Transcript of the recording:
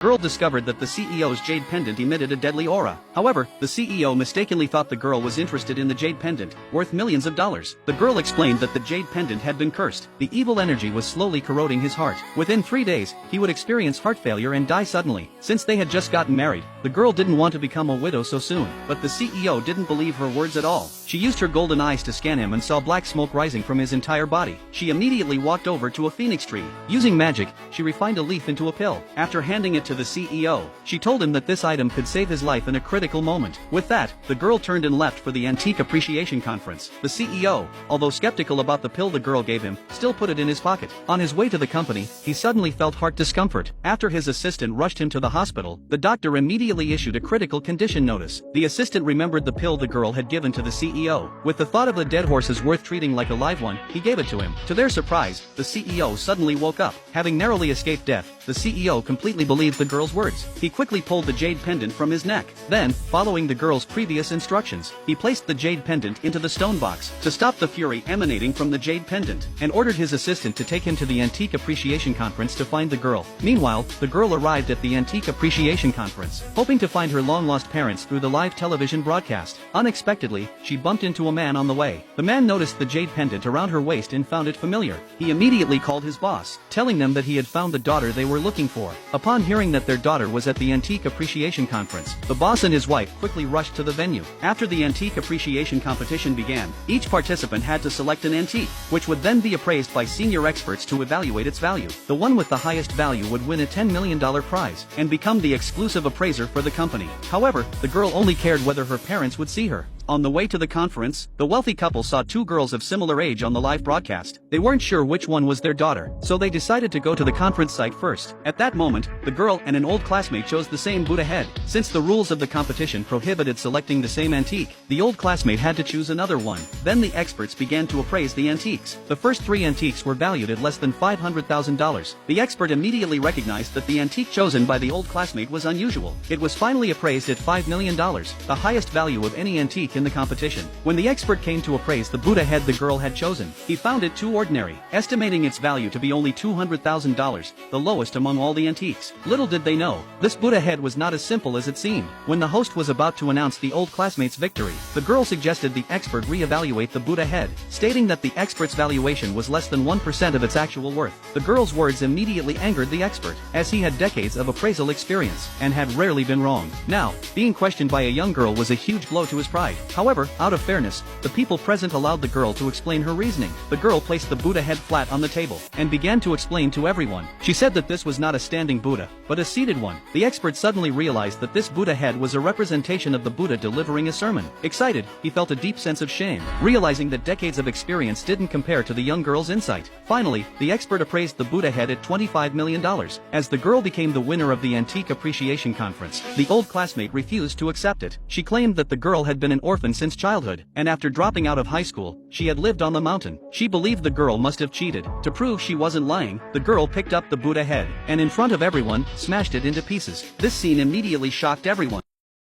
Girl discovered that the CEO's jade pendant emitted a deadly aura. However, the CEO mistakenly thought the girl was interested in the jade pendant, worth millions of dollars. The girl explained that the jade pendant had been cursed. The evil energy was slowly corroding his heart. Within 3 days, he would experience heart failure and die suddenly. Since they had just gotten married, the girl didn't want to become a widow so soon. But the CEO didn't believe her words at all. She used her golden eyes to scan him and saw black smoke rising from his entire body. She immediately walked over to a phoenix tree. Using magic, she refined a leaf into a pill. After handing it to the CEO, she told him that this item could save his life in a critical moment. With that, the girl turned and left for the Antique Appreciation Conference. The CEO, although skeptical about the pill the girl gave him, still put it in his pocket. On his way to the company, he suddenly felt heart discomfort. After his assistant rushed him to the hospital, the doctor immediately issued a critical condition notice. The assistant remembered the pill the girl had given to the CEO. With the thought of a dead horse as worth treating like a live one, he gave it to him. To their surprise, the CEO suddenly woke up. Having narrowly escaped death, the CEO completely believed the girl's words. He quickly pulled the jade pendant from his neck. Then, following the girl's previous instructions, he placed the jade pendant into the stone box to stop the fury emanating from the jade pendant, and ordered his assistant to take him to the Antique Appreciation Conference to find the girl. Meanwhile, the girl arrived at the Antique Appreciation Conference, hoping to find her long-lost parents through the live television broadcast. Unexpectedly, she bumped into a man on the way. The man noticed the jade pendant around her waist and found it familiar. He immediately called his boss, telling them that he had found the daughter they were looking for. Upon hearing that their daughter was at the Antique Appreciation Conference, the boss and his wife quickly rushed to the venue. After the Antique Appreciation competition began, each participant had to select an antique, which would then be appraised by senior experts to evaluate its value. The one with the highest value would win a $10 million prize, and become the exclusive appraiser for the company. However, the girl only cared whether her parents would see her. On the way to the conference, the wealthy couple saw two girls of similar age on the live broadcast. They weren't sure which one was their daughter, so they decided to go to the conference site first. At that moment, the girl and an old classmate chose the same Buddha head. Since the rules of the competition prohibited selecting the same antique, the old classmate had to choose another one. Then the experts began to appraise the antiques. The first 3 antiques were valued at less than $500,000. The expert immediately recognized that the antique chosen by the old classmate was unusual. It was finally appraised at $5 million, the highest value of any antique in the competition. When the expert came to appraise the Buddha head the girl had chosen, he found it too ordinary, estimating its value to be only $200,000, the lowest among all the antiques. Little did they know, this Buddha head was not as simple as it seemed. When the host was about to announce the old classmate's victory, the girl suggested the expert re-evaluate the Buddha head, stating that the expert's valuation was less than 1% of its actual worth. The girl's words immediately angered the expert, as he had decades of appraisal experience, and had rarely been wrong. Now, being questioned by a young girl was a huge blow to his pride. However, out of fairness, the people present allowed the girl to explain her reasoning. The girl placed the Buddha head flat on the table, and began to explain to everyone. She said that this was not a standing Buddha, but a seated one. The expert suddenly realized that this Buddha head was a representation of the Buddha delivering a sermon. Excited, he felt a deep sense of shame, realizing that decades of experience didn't compare to the young girl's insight. Finally, the expert appraised the Buddha head at $25 million. As the girl became the winner of the Antique Appreciation Conference, the old classmate refused to accept it. She claimed that the girl had been an orphan since childhood, and after dropping out of high school, she had lived on the mountain. She believed the girl must have cheated. To prove she wasn't lying, the girl picked up the Buddha head, and in front of everyone, smashed it into pieces. This scene immediately shocked everyone.